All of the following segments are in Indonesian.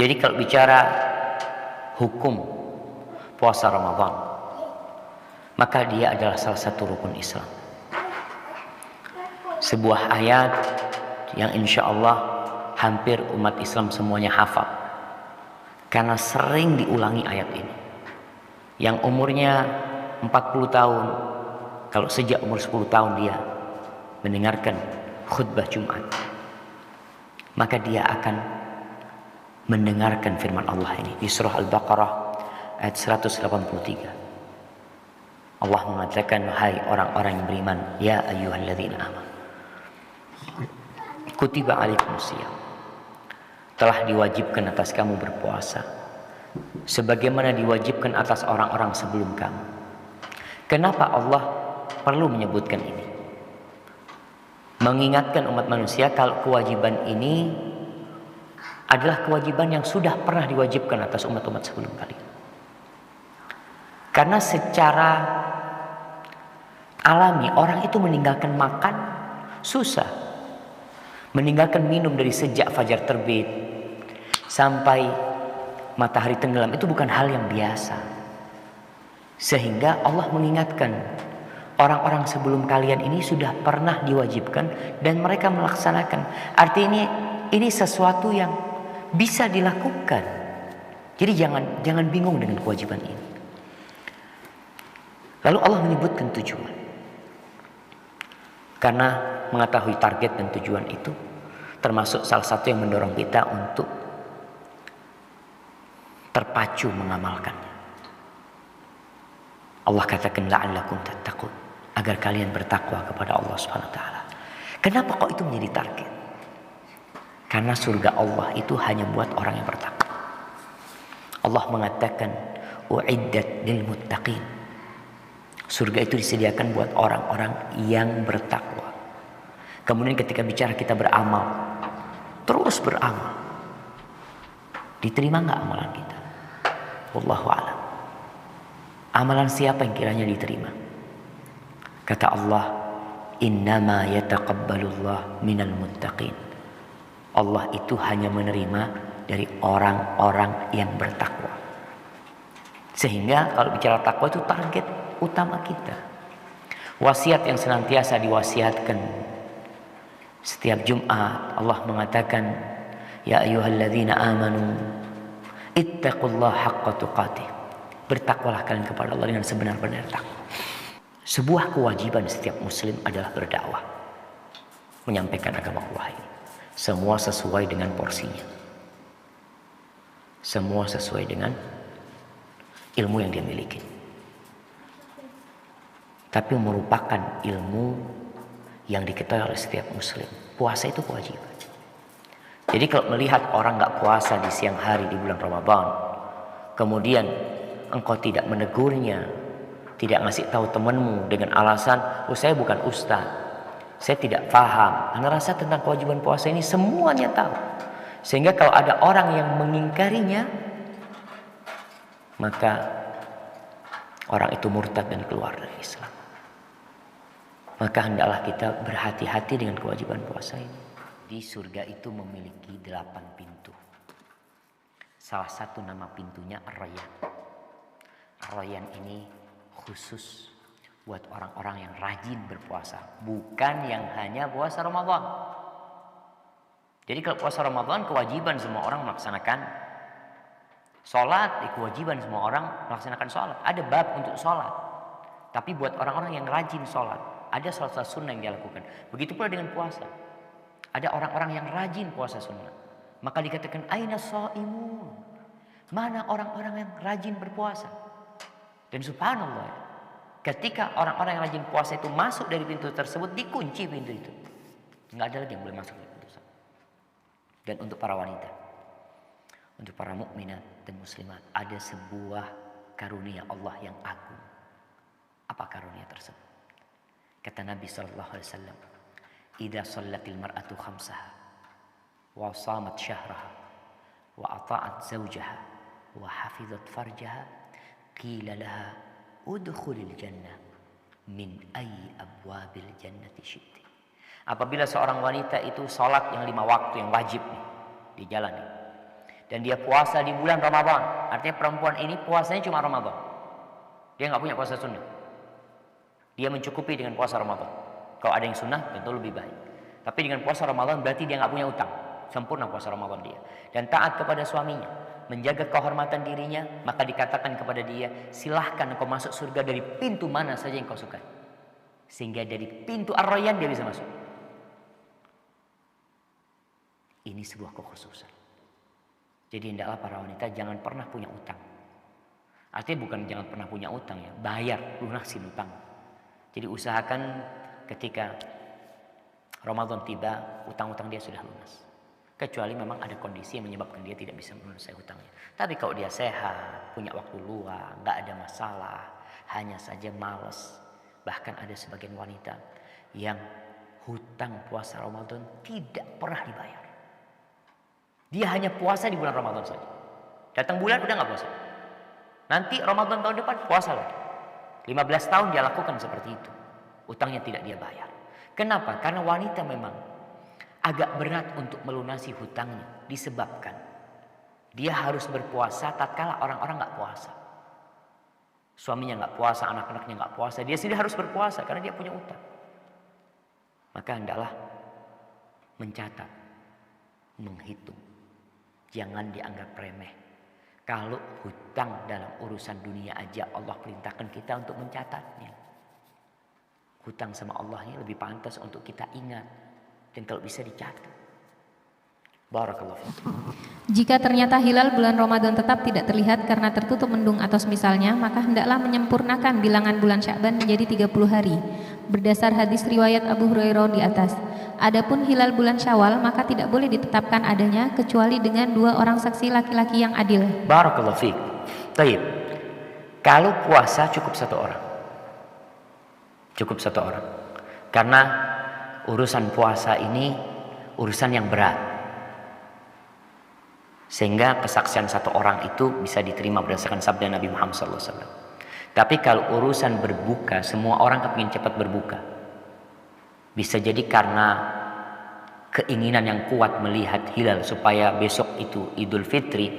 Jadi kalau bicara hukum puasa Ramadan, maka dia adalah salah satu rukun Islam. Sebuah ayat yang insya Allah hampir umat Islam semuanya hafal, karena sering diulangi ayat ini. Yang umurnya 40 tahun, kalau sejak umur 10 tahun dia mendengarkan khutbah Jumat, maka dia akan mendengarkan firman Allah ini di surah Al-Baqarah ayat 183. Allah mengatakan, hai orang-orang yang beriman, ya ayyuhalladzina amanu, kutiba alaikumusiyam, telah diwajibkan atas kamu berpuasa sebagaimana diwajibkan atas orang-orang sebelum kamu. Kenapa Allah perlu menyebutkan ini? Mengingatkan umat manusia kalau kewajiban ini adalah kewajiban yang sudah pernah diwajibkan atas umat-umat sebelum kalian. Karena secara alami orang itu meninggalkan makan susah, meninggalkan minum dari sejak fajar terbit sampai matahari tenggelam itu bukan hal yang biasa. Sehingga Allah mengingatkan orang-orang sebelum kalian ini sudah pernah diwajibkan dan mereka melaksanakan. Artinya ini sesuatu yang bisa dilakukan. Jadi jangan bingung dengan kewajiban ini. Lalu Allah menyebutkan tujuan. Karena mengetahui target dan tujuan itu termasuk salah satu yang mendorong kita untuk terpacu mengamalkannya. Allah katakan la'allakum tattaqun, agar kalian bertakwa kepada Allah Subhanahu wa taala. Kenapa kok itu menjadi target? Karena surga Allah itu hanya buat orang yang bertakwa. Allah mengatakan uiddat lil muttaqin. Surga itu disediakan buat orang-orang yang bertakwa. Kemudian ketika bicara kita beramal, terus beramal, diterima nggak amalan kita? Wallahu a'lam. Amalan siapa yang kiranya diterima? Kata Allah, innama yataqabbalullah minal muttaqin. Allah itu hanya menerima dari orang-orang yang bertakwa. Sehingga kalau bicara takwa itu target utama kita. Wasiat yang senantiasa diwasiatkan setiap Jumat, Allah mengatakan, ya ayyuhalladzina amanu ittaqullaha haqqa tuqatih. Bertakwalah kalian kepada Allah dengan sebenar-benar takwa. Sebuah kewajiban setiap muslim adalah berdakwah, menyampaikan agama Allah ini. Semua sesuai dengan porsinya. Semua sesuai dengan ilmu yang dia miliki. Tapi merupakan ilmu yang diketahui oleh setiap muslim. Puasa itu kewajiban. Jadi kalau melihat orang gak puasa di siang hari di bulan Ramadan, kemudian engkau tidak menegurnya, tidak ngasih tahu temanmu dengan alasan, oh saya bukan ustaz, saya tidak paham. Anda rasa tentang kewajiban puasa ini semuanya tahu. Sehingga kalau ada orang yang mengingkarinya, maka orang itu murtad dan keluar dari Islam. Maka hendaklah kita berhati-hati dengan kewajiban puasa ini. Di surga itu memiliki 8 pintu. Salah satu nama pintunya Ar-Rayyan. Ar-Rayyan ini khusus buat orang-orang yang rajin berpuasa, bukan yang hanya puasa Ramadan. Jadi kalau puasa Ramadan kewajiban semua orang melaksanakan sholat, kewajiban semua orang melaksanakan sholat. Ada bab untuk sholat. Tapi buat orang-orang yang rajin sholat, ada sholat sunnah yang dia lakukan. Begitu pula dengan puasa. Ada orang-orang yang rajin puasa sunnah. Maka dikatakan aina shaimun. Mana orang-orang yang rajin berpuasa? Dan subhanallah, ketika orang-orang yang rajin puasa itu masuk dari pintu tersebut, dikunci pintu itu. Nggak ada lagi yang boleh masuk dari pintu tersebut. Dan untuk para wanita, untuk para mukminat dan muslimat, ada sebuah karunia Allah yang agung. Apa karunia tersebut? Kata Nabi sallallahu alaihi wasallam, "Idza shallatil mar'atu khamsaha wa shamat syahraha wa ata'at zawjaha wa hafizat farjaha, qila laha udkhulil jannah min ayyi abwabil jannati syi'ti." Apabila seorang wanita itu sholat yang 5 waktu yang wajib nih, di jalan nih, dan dia puasa di bulan Ramadan, artinya perempuan ini puasanya cuma Ramadan. Dia nggak punya puasa sunnah. Dia mencukupi dengan puasa Ramadan. Kalau ada yang sunnah tentu lebih baik. Tapi dengan puasa Ramadan berarti dia nggak punya utang. Sempurna puasa Ramadan dia. Dan taat kepada suaminya, menjaga kehormatan dirinya, maka dikatakan kepada dia, silahkan engkau masuk surga dari pintu mana saja yang kau sukai. Sehingga dari pintu Ar-Rayyan dia bisa masuk. Ini sebuah kekhususan. Jadi hendaklah para wanita jangan pernah punya utang. Artinya bukan jangan pernah punya utang ya, bayar, lunasin utang. Jadi usahakan ketika Ramadan tiba, utang-utang dia sudah lunas. Kecuali memang ada kondisi yang menyebabkan dia tidak bisa melunasi hutangnya. Tapi kalau dia sehat, punya waktu luang, nggak ada masalah, hanya saja malas. Bahkan ada sebagian wanita yang hutang puasa Ramadan tidak pernah dibayar. Dia hanya puasa di bulan Ramadan saja. Datang bulan udah nggak puasa. Nanti Ramadan tahun depan puasa lagi. 15 tahun dia lakukan seperti itu. Utangnya tidak dia bayar. Kenapa? Karena wanita memang agak berat untuk melunasi hutangnya. Disebabkan dia harus berpuasa tatkala orang-orang nggak puasa. Suaminya nggak puasa, anak-anaknya nggak puasa. Dia sendiri harus berpuasa karena dia punya utang. Maka hendaklah mencatat, menghitung. Jangan dianggap remeh. Kalau hutang dalam urusan dunia aja Allah perintahkan kita untuk mencatatnya. Hutang sama Allah ini lebih pantas untuk kita ingat. Dan kalau bisa dicatat. Barakallahu fiikum. Jika ternyata hilal bulan Ramadan tetap tidak terlihat karena tertutup mendung atau semisalnya, maka hendaklah menyempurnakan bilangan bulan Sya'ban menjadi 30 hari. Berdasar hadis riwayat Abu Hurairah di atas. Adapun hilal bulan Syawal maka tidak boleh ditetapkan adanya kecuali dengan 2 orang saksi laki-laki yang adil. Barakallahu fiik. Baik. Kalau puasa cukup 1 orang. Cukup 1 orang. Karena urusan puasa ini urusan yang berat. Sehingga kesaksian 1 orang itu bisa diterima berdasarkan sabda Nabi Muhammad SAW. Tapi kalau urusan berbuka, semua orang kepingin cepat berbuka. Bisa jadi karena keinginan yang kuat melihat hilal supaya besok itu Idul Fitri,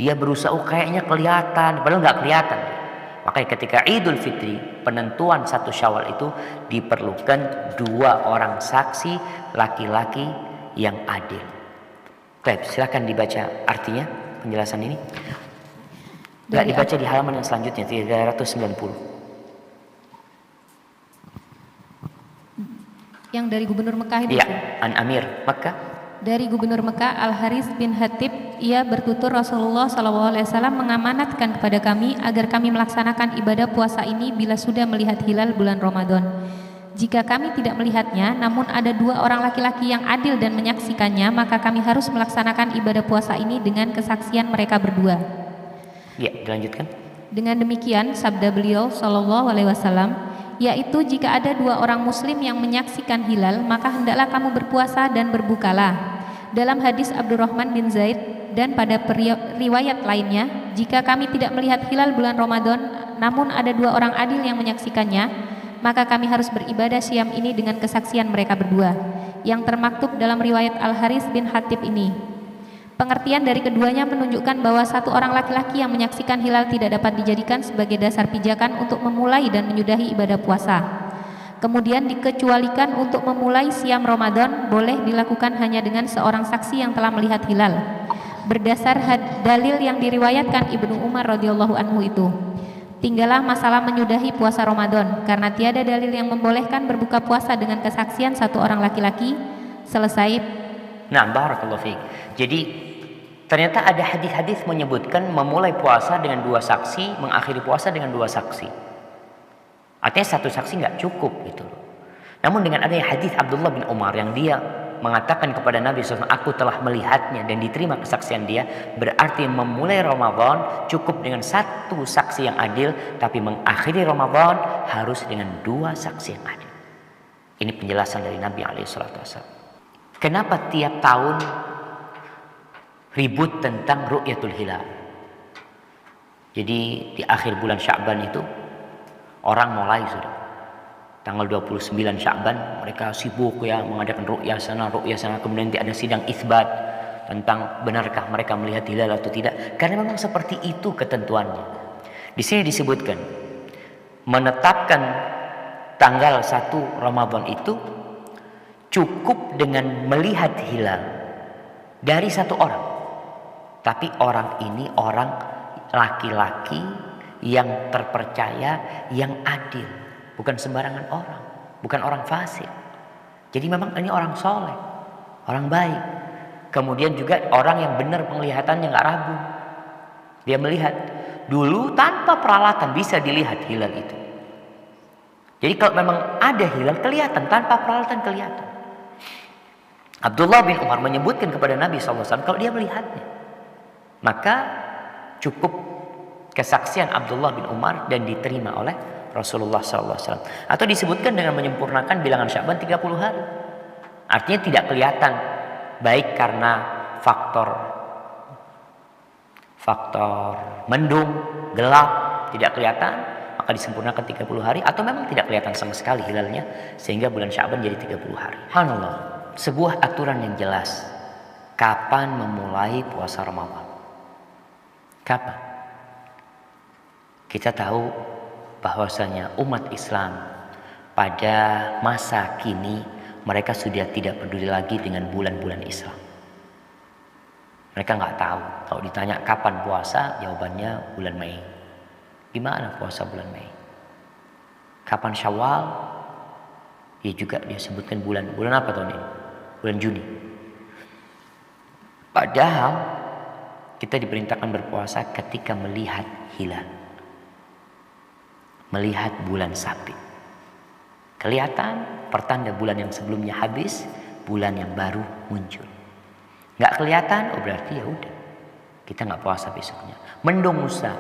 dia berusaha kayaknya kelihatan, padahal nggak kelihatan. Makanya ketika Idul Fitri, penentuan 1 Syawal itu diperlukan 2 orang saksi laki-laki yang adil. Baik, silakan dibaca artinya penjelasan ini. Nggak dibaca di halaman yang selanjutnya 390. Yang dari Gubernur Mekah itu. Iya, An Amir Mekah. Dari Gubernur Mekah Al-Haris bin Hatib, ia bertutur Rasulullah SAW mengamanatkan kepada kami agar kami melaksanakan ibadah puasa ini bila sudah melihat hilal bulan Ramadan. Jika kami tidak melihatnya, namun ada 2 orang laki-laki yang adil dan menyaksikannya, maka kami harus melaksanakan ibadah puasa ini dengan kesaksian mereka berdua. Ya, dilanjutkan. Dengan demikian, sabda beliau SAW, yaitu jika ada 2 orang muslim yang menyaksikan hilal, maka hendaklah kamu berpuasa dan berbukalah. Dalam hadis Abdurrahman bin Zaid dan pada riwayat lainnya, jika kami tidak melihat hilal bulan Ramadan, namun ada 2 orang adil yang menyaksikannya, maka kami harus beribadah siam ini dengan kesaksian mereka berdua, yang termaktub dalam riwayat Al-Haris bin Hatib ini. Pengertian dari keduanya menunjukkan bahwa 1 orang laki-laki yang menyaksikan hilal tidak dapat dijadikan sebagai dasar pijakan untuk memulai dan menyudahi ibadah puasa. Kemudian dikecualikan untuk memulai siam Ramadan boleh dilakukan hanya dengan seorang saksi yang telah melihat hilal. Berdasar dalil yang diriwayatkan Ibnu Umar radhiyallahu anhu itu. Tinggallah masalah menyudahi puasa Ramadan karena tiada dalil yang membolehkan berbuka puasa dengan kesaksian 1 orang laki-laki. Selesai. Nah, barakallahu fiik. Jadi ternyata ada hadis-hadis menyebutkan memulai puasa dengan 2 saksi, mengakhiri puasa dengan 2 saksi. Artinya 1 saksi nggak cukup gitu loh. Namun dengan adanya hadis Abdullah bin Umar yang dia mengatakan kepada Nabi SAW, aku telah melihatnya dan diterima kesaksian dia, berarti memulai Ramadan cukup dengan 1 saksi yang adil, tapi mengakhiri Ramadan harus dengan 2 saksi yang adil. Ini penjelasan dari Nabi SAW. Kenapa tiap tahun ribut tentang ru'yatul hilal? Jadi di akhir bulan Sya'ban itu orang mulai sudah tanggal 29 Sya'ban mereka sibuk ya mengadakan ru'yah sana, kemudian nanti ada sidang itsbat. tentang benarkah mereka melihat hilal atau tidak, karena memang seperti itu ketentuannya. Di sini disebutkan menetapkan tanggal 1 Ramadan itu cukup dengan melihat hilal dari satu orang. Tapi orang ini orang laki-laki yang terpercaya, yang adil, bukan sembarangan orang, bukan orang fasik. Jadi memang ini orang soleh, orang baik. Kemudian juga orang yang benar penglihatannya, nggak ragu. Dia melihat dulu tanpa peralatan bisa dilihat hilal itu. Jadi kalau memang ada hilal kelihatan, tanpa peralatan kelihatan. Abdullah bin Umar menyebutkan kepada Nabi SAW kalau dia melihatnya, maka cukup kesaksian Abdullah bin Umar dan diterima oleh Rasulullah SAW. Atau disebutkan dengan menyempurnakan bilangan Sya'ban 30 hari. Artinya tidak kelihatan, baik karena faktor mendung, gelap, tidak kelihatan, maka disempurnakan 30 hari, atau memang tidak kelihatan sama sekali hilalnya sehingga bulan Sya'ban jadi 30 hari. Subhanallah, sebuah aturan yang jelas. Kapan memulai puasa Ramadan? Kapan? Kita tahu bahwasanya umat Islam pada masa kini mereka sudah tidak peduli lagi dengan bulan-bulan Islam. Mereka nggak tahu. Kalau ditanya kapan puasa, jawabannya bulan Mei. Gimana puasa bulan Mei? Kapan Syawal? Ya juga dia sebutkan bulan apa tahun ini? Bulan Juni. Padahal kita diperintahkan berpuasa ketika melihat hilal, melihat bulan sabit. Kelihatan pertanda bulan yang sebelumnya habis, bulan yang baru muncul. Nggak kelihatan, oh berarti ya udah, kita nggak puasa besoknya. Mendung Musa,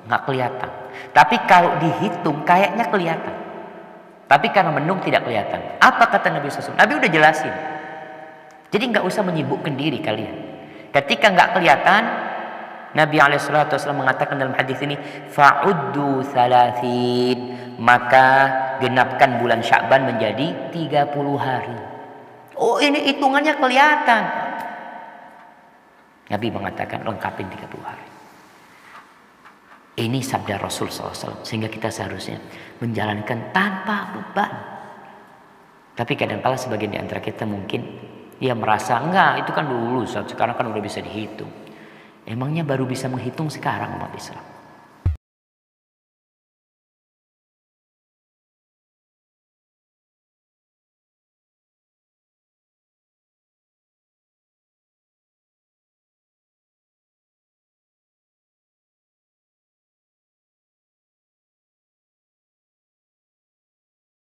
nggak kelihatan. Tapi kalau dihitung kayaknya kelihatan. Tapi karena mendung tidak kelihatan. Apa kata Nabi SAW? Nabi udah jelasin. Jadi nggak usah menyibukkan diri kalian. Ketika nggak kelihatan, Nabi SAW mengatakan dalam hadis ini, fa'uddu thalathin, maka genapkan bulan Sya'ban menjadi 30 hari. Oh ini hitungannya kelihatan. Nabi mengatakan lengkapin 30 hari. Ini sabda Rasul SAW, sehingga kita seharusnya menjalankan tanpa beban. Tapi kadang-kala sebagian di antara kita mungkin dia merasa enggak, itu kan dulu, sekarang kan udah bisa dihitung. Emangnya baru bisa menghitung sekarang umat Islam?